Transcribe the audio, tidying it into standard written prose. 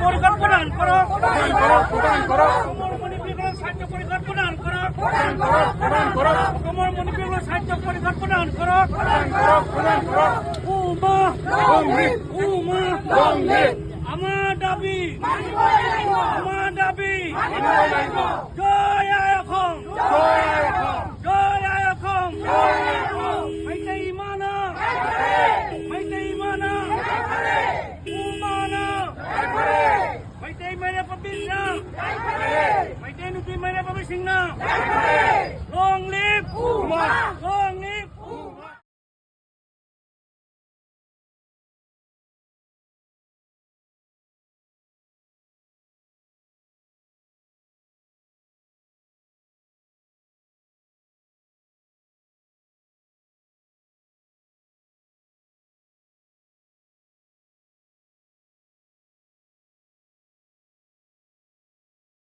পরিকল্পনা করো মণিপুরের সাহায্য পরিকল্পনা করো মণিপুরের সাহায্য পরিকল্পনা করো আমার দাবি জয় আয়খন জয় আয়খন মাইতেই মানা মাইতেই মেরে পাবি সিং না মাইতেই নুপি মেরে পাবি সিং না